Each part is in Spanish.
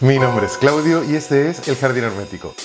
Mi nombre es Claudio y este es El Jardín Hermético.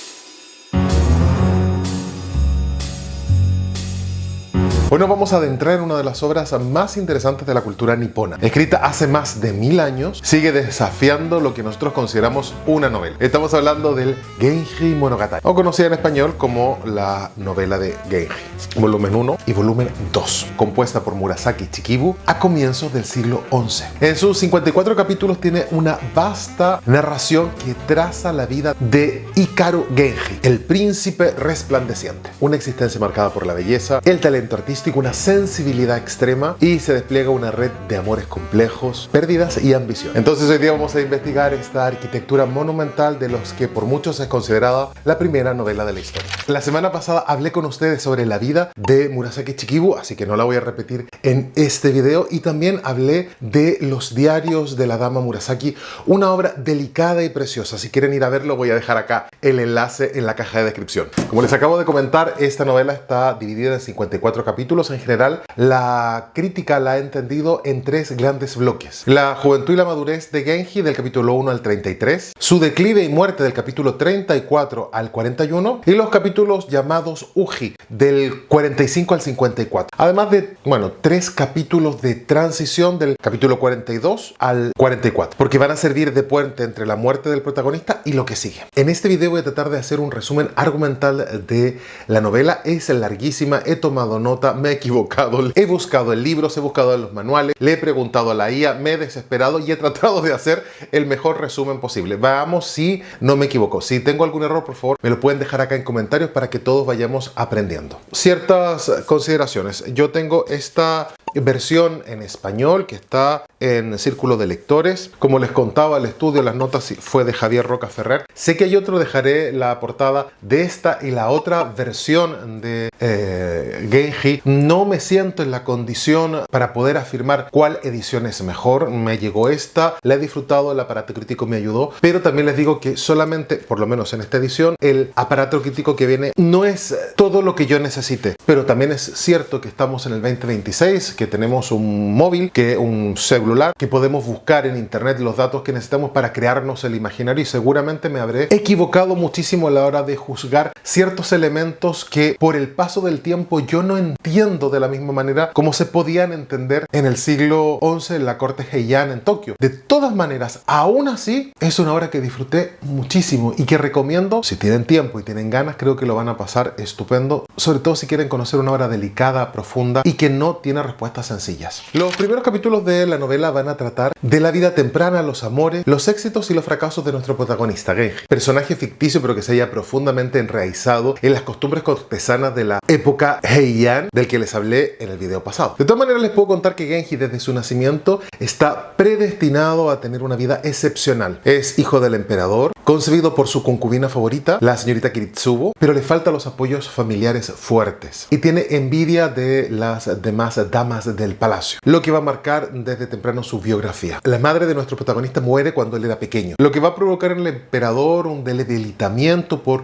Hoy nos vamos a adentrar en una de las obras más interesantes de la cultura nipona. Escrita hace más de 1000 años, sigue desafiando lo que nosotros consideramos una novela. Estamos hablando del Genji Monogatari, o conocida en español como la novela de Genji. Volumen 1 y volumen 2, compuesta por Murasaki Shikibu a comienzos del siglo XI. En sus 54 capítulos tiene una vasta narración que traza la vida de Hikaru Genji, el príncipe resplandeciente. Una existencia marcada por la belleza, el talento artístico, una sensibilidad extrema y se despliega una red de amores complejos, pérdidas y ambición. Entonces hoy día vamos a investigar esta arquitectura monumental de los que por muchos es considerada la primera novela de la historia. La semana pasada hablé con ustedes sobre la vida de Murasaki Shikibu, así que no la voy a repetir en este video, y también hablé de los diarios de la dama Murasaki, una obra delicada y preciosa. Si quieren ir a verlo voy a dejar acá el enlace en la caja de descripción. Como les acabo de comentar, esta novela está dividida en 54 capítulos. En general, la crítica la ha entendido en 3 grandes bloques: la juventud y la madurez de Genji del capítulo 1 al 33, su declive y muerte del capítulo 34 al 41 y los capítulos llamados Uji del 45 al 54. Además de, 3 capítulos de transición del capítulo 42 al 44, porque van a servir de puente entre la muerte del protagonista y lo que sigue. En este video voy a tratar de hacer un resumen argumental de la novela. Es larguísima, he tomado nota, me he equivocado, he buscado en libros, he buscado en los manuales, le he preguntado a la IA, me he desesperado y he tratado de hacer el mejor resumen posible. Veamos si no me equivoco. Si tengo algún error, por favor, me lo pueden dejar acá en comentarios para que todos vayamos aprendiendo. Ciertas consideraciones. Yo tengo esta versión en español que está en Círculo de Lectores. Como les contaba, el estudio, las notas fue de Javier Roca Ferrer. Sé que hay otro, dejaré la portada de esta y la otra versión de Genji. No me siento en la condición para poder afirmar cuál edición es mejor. Me llegó esta, la he disfrutado, el aparato crítico me ayudó, pero también les digo que solamente, por lo menos en esta edición, el aparato crítico que viene no es todo lo que yo necesite, pero también es cierto que estamos en el 2026, que tenemos un móvil, un celular, que podemos buscar en internet los datos que necesitamos para crearnos el imaginario, y seguramente me habré equivocado muchísimo a la hora de juzgar ciertos elementos que por el paso del tiempo yo no entiendo de la misma manera como se podían entender en el siglo XI en la corte Heian en Tokio. De todas maneras, aún así, es una obra que disfruté muchísimo y que recomiendo. Si tienen tiempo y tienen ganas, creo que lo van a pasar estupendo, sobre todo si quieren conocer una obra delicada, profunda y que no tiene respuestas sencillas. Los primeros capítulos de la novela van a tratar de la vida temprana, los amores, los éxitos y los fracasos de nuestro protagonista, Genji. Personaje ficticio, pero que se haya profundamente enraizado en las costumbres cortesanas de la época Heian, del que les hablé en el video pasado. De todas maneras, les puedo contar que Genji desde su nacimiento está predestinado a tener una vida excepcional. Es hijo del emperador, concebido por su concubina favorita, la señorita Kiritsubo, pero le faltan los apoyos familiares fuertes y tiene envidia de las demás damas del palacio, lo que va a marcar desde temprano su biografía. La madre de nuestro protagonista muere cuando él era pequeño, lo que va a provocar en el emperador un debilitamiento por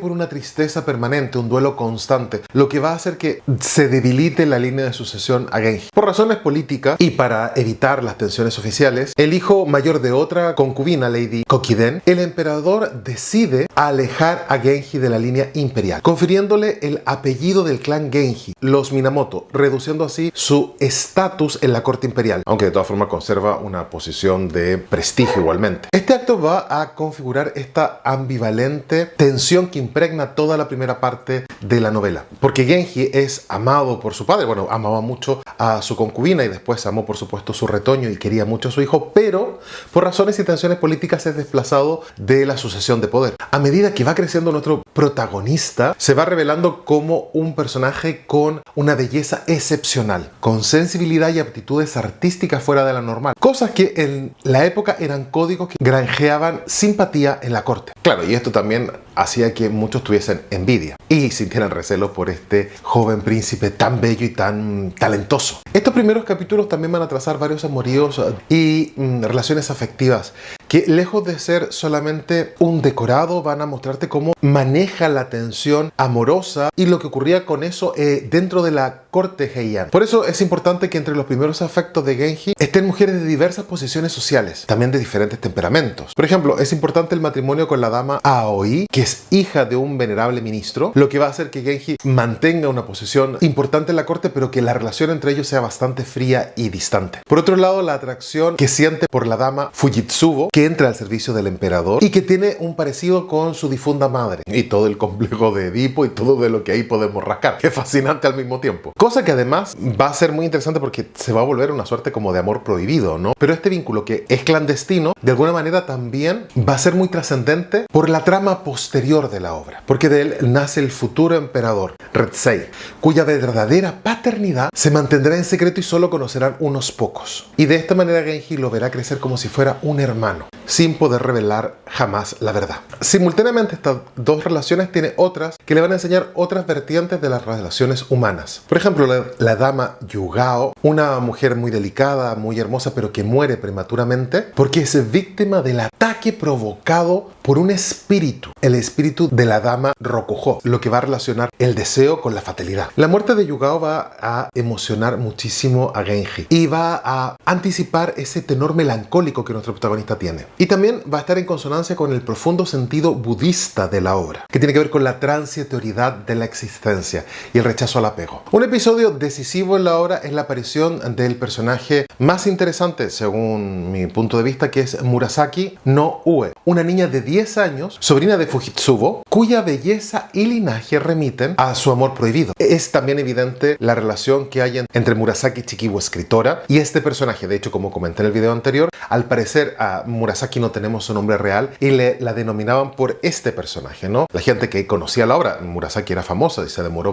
una tristeza permanente, un duelo constante, lo que va a hacer que se debilite la línea de sucesión a Genji. Por razones políticas y para evitar las tensiones oficiales, el hijo mayor de otra concubina, Lady Kokiden, el emperador decide alejar a Genji de la línea imperial, confiriéndole el apellido del clan Genji, los Minamoto, reduciendo así su estatus en la corte imperial, aunque de todas formas conserva una posición de prestigio igualmente. Este acto va a configurar esta ambivalente tensión que impregna toda la primera parte de la novela, porque Genji es amado por su padre, amaba mucho a su concubina y después amó por supuesto su retoño y quería mucho a su hijo, pero por razones y tensiones políticas es desplazado de la sucesión de poder. A medida que va creciendo nuestro protagonista, se va revelando como un personaje con una belleza excepcional, con sensibilidad y aptitudes artísticas fuera de la normal, cosas que en la época eran códigos que granjeaban simpatía en la corte. Claro, y esto también hacía que muchos tuviesen envidia y sintieran recelo por este joven príncipe tan bello y tan talentoso. Estos primeros capítulos también van a trazar varios amoríos y relaciones afectivas que, lejos de ser solamente un decorado, van a mostrarte cómo maneja la tensión amorosa y lo que ocurría con eso dentro de la corte Heian. Por eso es importante que entre los primeros afectos de Genji estén mujeres de diversas posiciones sociales, también de diferentes temperamentos. Por ejemplo, es importante el matrimonio con la dama Aoi, que es hija de un venerable ministro, lo que va a hacer que Genji mantenga una posición importante en la corte, pero que la relación entre ellos sea bastante fría y distante. Por otro lado, la atracción que siente por la dama Fujitsubo, que entra al servicio del emperador y que tiene un parecido con su difunda madre, y todo el complejo de Edipo y todo de lo que ahí podemos rascar, que es fascinante al mismo tiempo. Cosa que además va a ser muy interesante porque se va a volver una suerte como de amor prohibido, ¿no? Pero este vínculo que es clandestino, de alguna manera también va a ser muy trascendente por la trama posterior de la obra, porque de él nace el futuro emperador, Retsei, cuya verdadera paternidad se mantendrá en secreto y solo conocerán unos pocos. Y de esta manera Genji lo verá crecer como si fuera un hermano, sin poder revelar jamás la verdad. Simultáneamente, estas dos relaciones tiene otras que le van a enseñar otras vertientes de las relaciones humanas. Por ejemplo, la dama Yugao, una mujer muy delicada, muy hermosa, pero que muere prematuramente porque es víctima del ataque provocado por un espíritu, el espíritu de la dama Rokujo, lo que va a relacionar el deseo con la fatalidad. La muerte de Yugao va a emocionar muchísimo a Genji y va a anticipar ese tenor melancólico que nuestro protagonista tiene. Y también va a estar en consonancia con el profundo sentido budista de la obra, que tiene que ver con la transitoriedad de la existencia y el rechazo al apego. Un episodio decisivo en la obra es la aparición del personaje más interesante, según mi punto de vista, que es Murasaki no Ue, una niña de 10 años, sobrina de Fujitsubo, cuya belleza y linaje remiten a su amor prohibido. Es también evidente la relación que hay entre Murasaki Chikibu, escritora, y este personaje. De hecho, como comenté en el video anterior, al parecer a Murasaki no tenemos su nombre real y la denominaban por este personaje, ¿no? La gente que conocía la obra, Murasaki era famosa y se demoró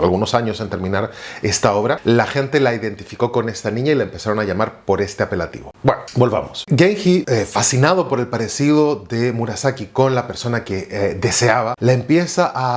algunos años en terminar esta obra, la gente la identificó con esta niña y la empezaron a llamar por este apelativo. Bueno, volvamos. Genji, fascinado por el parecido de Murasaki con la persona que deseaba,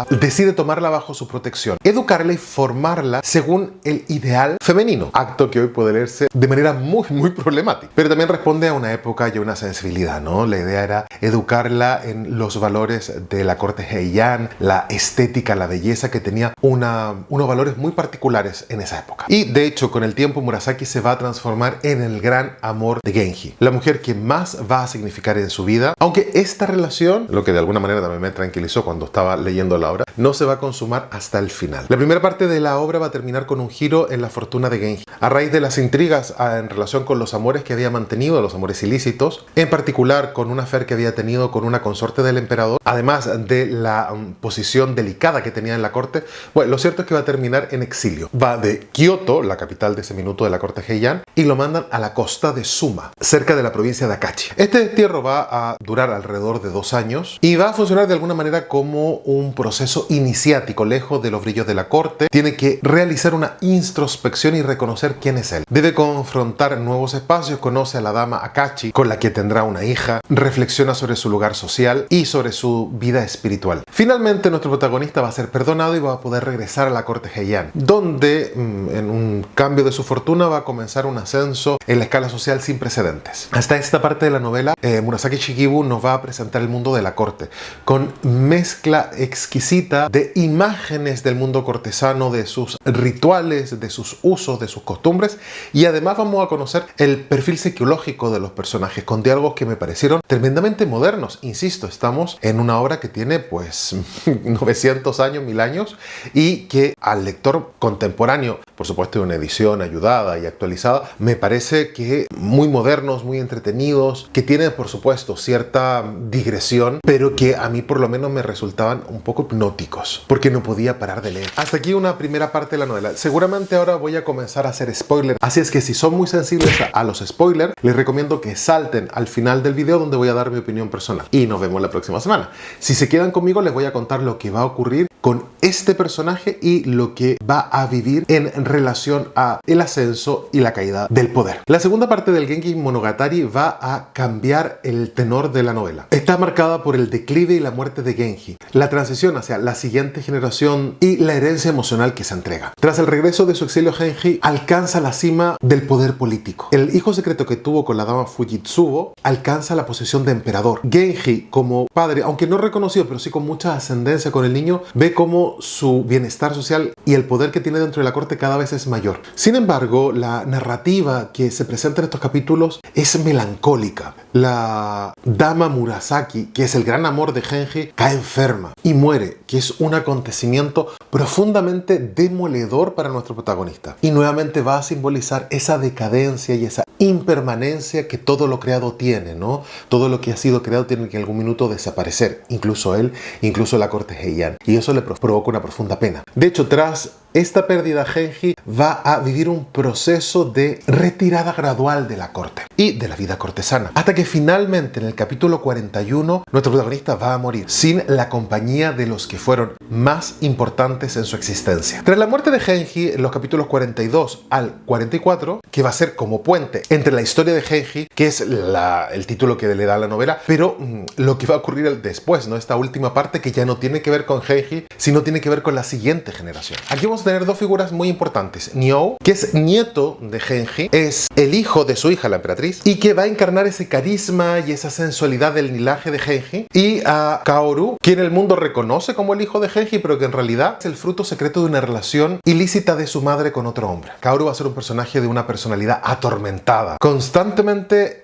decide tomarla bajo su protección, educarla y formarla según el ideal femenino, acto que hoy puede leerse de manera muy problemática, pero también responde a una época y a una sensibilidad, ¿no? La idea era educarla en los valores de la corte Heian, la estética, la belleza, que tenía unos valores muy particulares en esa época. Y de hecho, con el tiempo Murasaki se va a transformar en el gran amor de Genji, la mujer que más va a significar en su vida, aunque esta relación, lo que de alguna manera también me tranquilizó cuando estaba leyendo la obra, no se va a consumar hasta el final. La primera parte de la obra va a terminar con un giro en la fortuna de Genji, a raíz de las intrigas en relación con los amores que había mantenido, los amores ilícitos, en particular con una affair que había tenido con una consorte del emperador, además de la posición delicada que tenía en la corte. Bueno, lo cierto es que va a terminar en exilio. Va de Kioto, la capital de ese minuto de la corte Heian, y lo mandan a la costa de Suma, cerca de la provincia de Akachi. Este destierro va a durar alrededor de 2 años y va a funcionar de alguna manera como un proceso iniciático. Lejos de los brillos de la corte, tiene que realizar una introspección y reconocer quién es él. Debe confrontar nuevos espacios, conoce a la dama Akachi, con la que tendrá una hija, reflexiona sobre su lugar social y sobre su vida espiritual. Finalmente, nuestro protagonista va a ser perdonado y va a poder regresar a la corte Heian, donde en un cambio de su fortuna va a comenzar un ascenso en la escala social sin precedentes. Hasta esta parte de la novela, Murasaki Shikibu nos va a presentar el mundo de la corte, con mezcla exquisita de imágenes del mundo cortesano, de sus rituales, de sus usos, de sus costumbres, y además vamos a conocer el perfil psicológico de los personajes, con diálogos que me parecieron tremendamente modernos. Insisto, estamos en una obra que tiene pues 900 años, 1000 años, y que al lector contemporáneo, por supuesto una edición ayudada y actualizada, me parece que muy modernos, muy entretenidos, que tienen por supuesto cierta digresión, pero que a mí por lo menos me resultaban un poco hipnóticos, porque no podía parar de leer. Hasta aquí una primera parte de la novela. Seguramente ahora voy a comenzar a hacer spoilers, así es que si son muy sensibles a los spoilers, les recomiendo que salten al final del video, donde voy a dar mi opinión personal. Y nos vemos la próxima semana. Si se quedan conmigo, les voy a contar lo que va a ocurrir con este personaje y lo que va a vivir en relación a el ascenso y la caída del poder. La segunda parte del Genji Monogatari va a cambiar el tenor de la novela. Está marcada por el declive y la muerte de Genji, la transición hacia la siguiente generación y la herencia emocional que se entrega. Tras el regreso de su exilio, Genji alcanza la cima del poder político. El hijo secreto que tuvo con la dama Fujitsubo alcanza la posición de emperador. Genji, como padre, aunque no reconocido, pero sí con mucha mucha ascendencia con el niño, ve cómo su bienestar social y el poder que tiene dentro de la corte cada vez es mayor. Sin embargo, la narrativa que se presenta en estos capítulos es melancólica. La dama Murasaki, que es el gran amor de Genji, cae enferma y muere, que es un acontecimiento profundamente demoledor para nuestro protagonista. Y nuevamente va a simbolizar esa decadencia y esa impermanencia que todo lo creado tiene, ¿no? Todo lo que ha sido creado tiene que en algún minuto desaparecer, incluso él, incluso la corte Heian. Y eso le provoca una profunda pena. De hecho, tras esta pérdida, Genji va a vivir un proceso de retirada gradual de la corte y de la vida cortesana, hasta que finalmente en el capítulo 41 nuestro protagonista va a morir sin la compañía de los que fueron más importantes en su existencia. Tras la muerte de Genji, en los capítulos 42 al 44, que va a ser como puente entre la historia de Genji, que es el título que le da a la novela, pero lo que va a ocurrir después, ¿no? Esta última parte que ya no tiene que ver con Genji, sino tiene que ver con la siguiente generación. Aquí vamos a tener dos figuras muy importantes. Nyou, que es nieto de Genji, es el hijo de su hija, la emperatriz, y que va a encarnar ese carisma y esa sensualidad del linaje de Genji, y a Kaoru, quien el mundo reconoce como el hijo de Genji, pero que en realidad es el fruto secreto de una relación ilícita de su madre con otro hombre. Kaoru va a ser un personaje de una personalidad atormentada, constantemente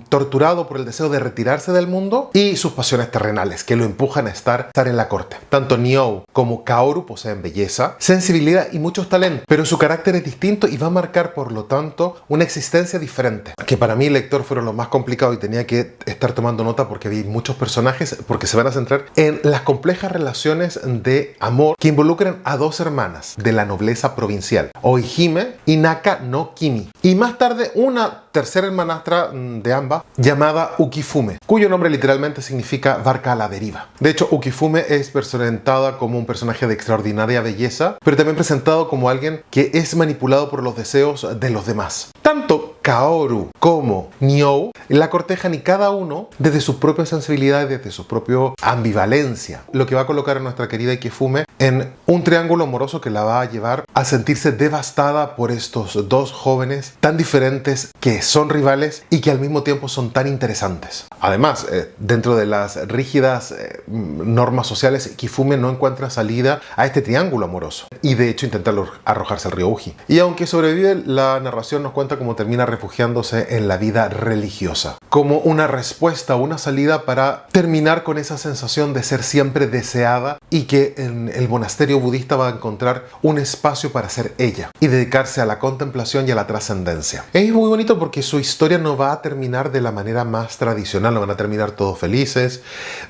torturado por el deseo de retirarse del mundo y sus pasiones terrenales, que lo empujan a estar en la corte. Tanto Nyou como Kaoru poseen belleza, sensibilidad y muchos talentos, pero su carácter es distinto y va a marcar, por lo tanto, una existencia diferente, que para mí, lector, fueron los más complicados y tenía que estar tomando nota porque vi muchos personajes, porque se van a centrar en las complejas relaciones de amor que involucran a dos hermanas de la nobleza provincial, Oihime y Naka no Kimi, y más tarde una tercera hermanastra de ambas, llamada Ukifume, cuyo nombre literalmente significa barca a la deriva. De hecho, Ukifume es presentada como un personaje de extraordinaria belleza, pero también presentado como alguien que es manipulado por los deseos de los demás. Tanto Kaoru como Nyou la cortejan, y cada uno desde su propia sensibilidad y desde su propia ambivalencia, lo que va a colocar a nuestra querida Ukifume en un triángulo amoroso que la va a llevar a sentirse devastada por estos dos jóvenes tan diferentes, que son rivales y que al mismo tiempo son tan interesantes. Además, dentro de las rígidas normas sociales, Ukifume no encuentra salida a este triángulo amoroso y de hecho intenta arrojarse al río Uji. Y aunque sobrevive, la narración nos cuenta cómo termina refugiándose en la vida religiosa, como una respuesta, una salida para terminar con esa sensación de ser siempre deseada, y que en el monasterio budista va a encontrar un espacio para ser ella y dedicarse a la contemplación y a la trascendencia. Es muy bonito porque su historia no va a terminar de la manera más tradicional, no van a terminar todos felices,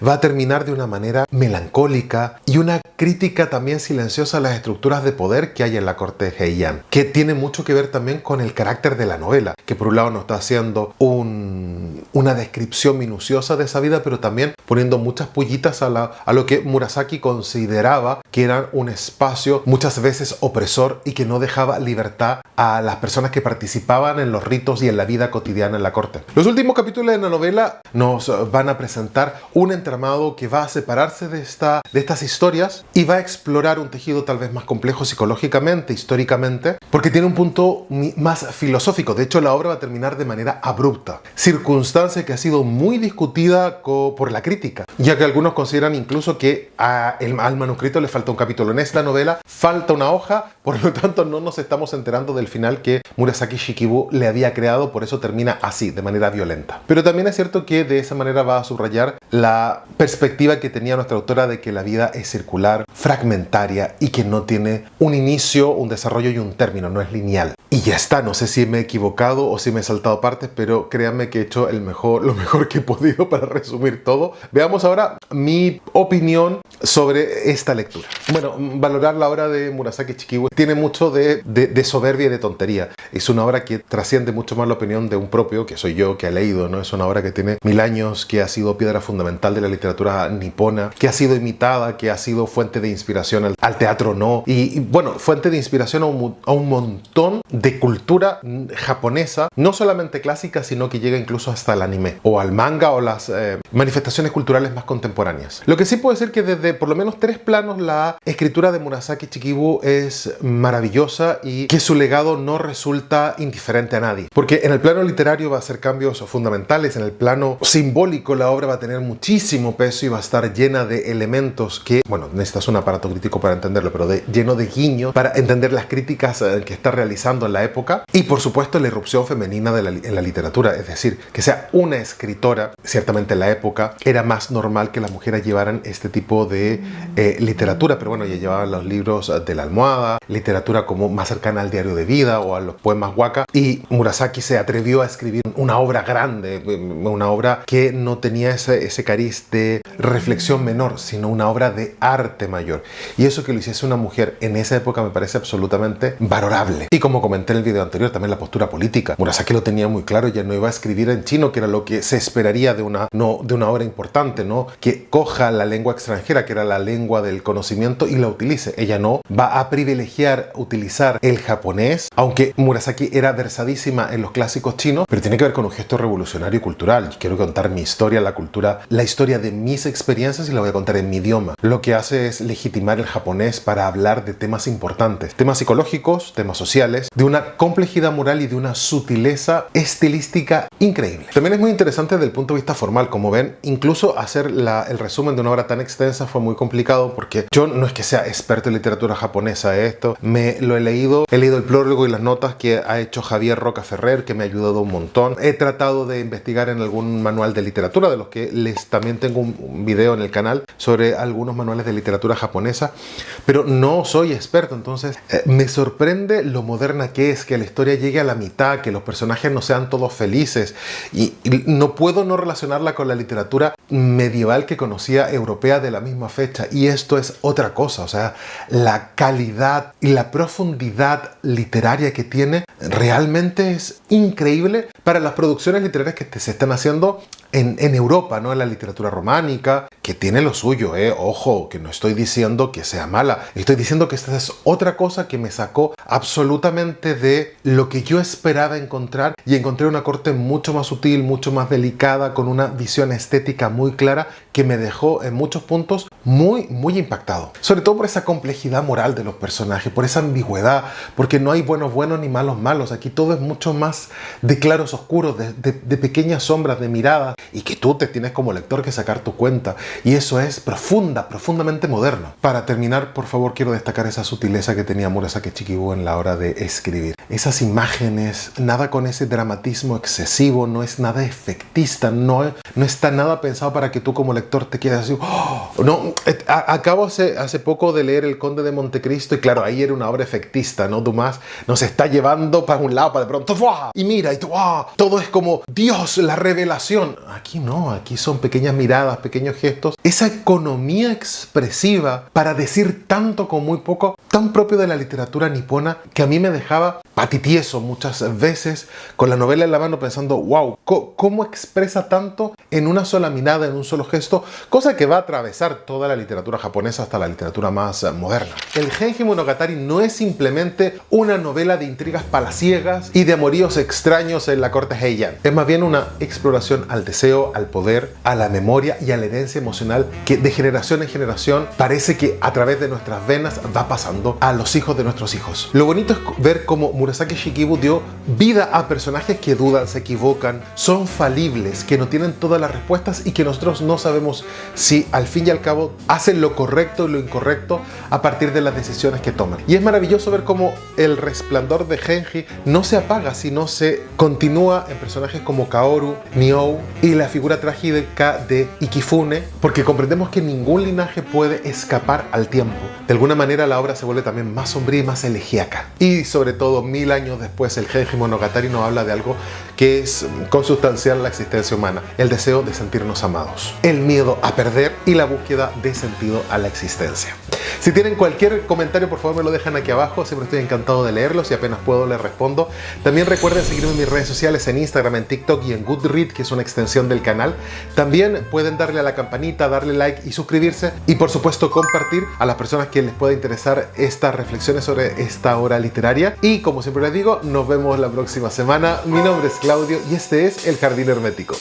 va a terminar de una manera melancólica y una crítica también silenciosa a las estructuras de poder que hay en la corte Heian, que tiene mucho que ver también con el carácter de la novela, que por un lado nos está haciendo una descripción minuciosa de esa vida, pero también poniendo muchas pullitas a lo que Murasaki consideraba que era un espacio muchas veces opresor y que no dejaba libertad a las personas que participaban en los ritos y en la vida cotidiana en la corte. Los últimos capítulos de la novela nos van a presentar un entramado que va a separarse de estas historias y va a explorar un tejido tal vez más complejo psicológicamente, históricamente, porque tiene un punto más filosófico. De hecho, la obra va a terminar de manera abrupta, circunstancia que ha sido muy discutida por la crítica, ya que algunos consideran incluso que al manuscrito le falta un capítulo. En esta novela falta una hoja, por lo tanto no nos estamos enterando del final que Murasaki Shikibu le había creado, por eso termina así, de manera violenta. Pero también es cierto que de esa manera va a subrayar la perspectiva que tenía nuestra autora de que la vida es circular, fragmentaria y que no tiene un inicio, un desarrollo y un término, no es lineal. Y ya está, no sé si me he equivocado o si me he saltado partes, pero créanme que he hecho lo mejor que he podido para resumir todo. Veamos ahora mi opinión sobre esta lectura. Bueno, valorar la obra de Murasaki Shikibu tiene mucho de soberbia y de tontería. Es una obra que trasciende mucho más la opinión de un propio, que soy yo, que ha leído, ¿no? Es una obra que tiene 1000 años, que ha sido piedra fundamental de la literatura nipona, que ha sido imitada, que ha sido fuente de inspiración al teatro no, y bueno, fuente de inspiración a un montón de cultura japonesa, no solamente clásica, sino que llega incluso hasta el anime, o al manga, o las manifestaciones culturales más contemporáneas. Lo que sí puedo decir que desde por lo menos 3 planos la escritura de Murasaki Shikibu es maravillosa y que su legado no resulta indiferente a nadie. Porque en el plano literario va a hacer cambios fundamentales, en el plano simbólico la obra va a tener muchísimo peso y va a estar llena de elementos que, bueno, necesitas un aparato crítico para entenderlo, pero lleno de guiños para entender las críticas que está realizando en la época y por supuesto la irrupción femenina en la literatura, es decir, que sea una escritora. Ciertamente en la época era más normal que las mujeres llevaran este tipo de literatura, pero bueno, ya llevaban los libros de la almohada, literatura como más cercana al diario de vida o a los poemas waka, y Murasaki se atrevió a escribir una obra grande, una obra que no tenía ese cariz de reflexión menor, sino una obra de arte mayor, y eso que lo hiciese una mujer en esa época me parece absolutamente valorable. Y como comenté en el video anterior, también la postura política. Murasaki lo tenía muy claro, ya no iba a escribir en chino, que era lo que se esperaría de una obra importante, ¿no? Que coja la lengua extranjera, que era la lengua del conocimiento, y la utilice. Ella no va a privilegiar utilizar el japonés, aunque Murasaki era versadísima en los clásicos chinos, pero tiene que ver con un gesto revolucionario y cultural. Yo quiero contar mi historia, la cultura, la historia de mis experiencias, y la voy a contar en mi idioma. Lo que hace es legitimar el japonés para hablar de temas importantes, temas psicológicos, temas sociales, de una complejidad moral y de una sutileza estilística increíble. También es muy interesante desde el punto de vista formal. Como ven, incluso hacer el resumen de una obra tan extensa fue muy complicado, porque yo no es que sea experto en literatura japonesa. Esto me lo he leído el prólogo y las notas que ha hecho Javier Roca Ferrer, que me ha ayudado un montón. He tratado de investigar en algún manual de literatura, de los que también tengo un video en el canal sobre algunos manuales de literatura japonesa, pero no soy experto. Entonces me sorprende lo moderna que es, que la historia llegue a la mitad, que los personajes no sean todos felices, y no puedo no relacionarla con la literatura medieval que conocía europea de la misma fecha, y esto es otra cosa. O sea, la calidad y la profundidad literaria que tiene realmente es increíble para las producciones literarias que se están haciendo en Europa, ¿no? En la literatura románica, que tiene lo suyo, ojo, que no estoy diciendo que sea mala, estoy diciendo que esta es otra cosa que me sacó absolutamente de lo que yo esperaba encontrar, y encontré una corte mucho más sutil, mucho más delicada, con una visión estética muy clara, que me dejó en muchos puntos muy impactado, sobre todo por esa complejidad moral de los personajes, por esa ambigüedad, porque no hay buenos buenos ni malos malos. Aquí todo es mucho más de claros oscuros, de pequeñas sombras, de miradas, y que tú te tienes como lector que sacar tu cuenta, y eso es profundamente moderno. Para terminar, por favor, quiero destacar esa sutileza que tenía Murasaki Shikibu en la hora de escribir. Esas imágenes, nada con ese dramatismo excesivo, no es nada efectista, no está nada pensado para que tú como lector te quedes así, ¡oh! No, acabo hace poco de leer El Conde de Montecristo, y claro, ahí era una obra efectista, ¿no? Dumas nos está llevando para un lado, para de pronto, ¡fua! Y mira, y tú, ¡ah! Todo es como, Dios, la revelación. Aquí no, aquí son pequeñas miradas, pequeños gestos, esa economía expresiva para decir tanto con muy poco, tan propio de la literatura nipona, que a mí me dejaba patitieso muchas veces con la novela en la mano, pensando, wow, ¿cómo expresa tanto en una sola mirada, en un solo gesto? Cosa que va a atravesar toda la literatura japonesa hasta la literatura más moderna. El Genji Monogatari no es simplemente una novela de intrigas palaciegas y de amoríos extraños en la corte Heian. Es más bien una exploración al deseo, al poder, a la memoria y a la herencia emocional que de generación en generación parece que a través de nuestras venas va pasando a los hijos de nuestros hijos. Lo bonito es ver cómo Murasaki Shikibu dio vida a personajes que dudan, se equivocan, son falibles, que no tienen todas las respuestas, y que nosotros no sabemos si al fin y al cabo hacen lo correcto y lo incorrecto a partir de las decisiones que toman. Y es maravilloso ver cómo el resplandor de Genji no se apaga, sino se continúa en personajes como Kaoru, Nyou y la figura trágica de Ikifune, porque comprendemos que ningún linaje puede escapar al tiempo. De alguna manera la obra se vuelve también más sombría y más elegíaca. Y sobre todo, 1000 años después, el Genji Monogatari nos habla de algo que es consustancial a la existencia humana: el deseo de sentirnos amados, el miedo a perder y la búsqueda de sentido a la existencia. Si tienen cualquier comentario, por favor me lo dejan aquí abajo, siempre estoy encantado de leerlos y apenas puedo les respondo. También recuerden seguirme en mis redes sociales, en Instagram, en TikTok y en Goodreads, que es una extensión del canal. También pueden darle a la campanita, darle like y suscribirse, y por supuesto compartir a las personas que les pueda interesar estas reflexiones sobre esta obra literaria. Y como siempre les digo, nos vemos la próxima semana. Mi nombre es Claudio y este es El Jardín Hermético.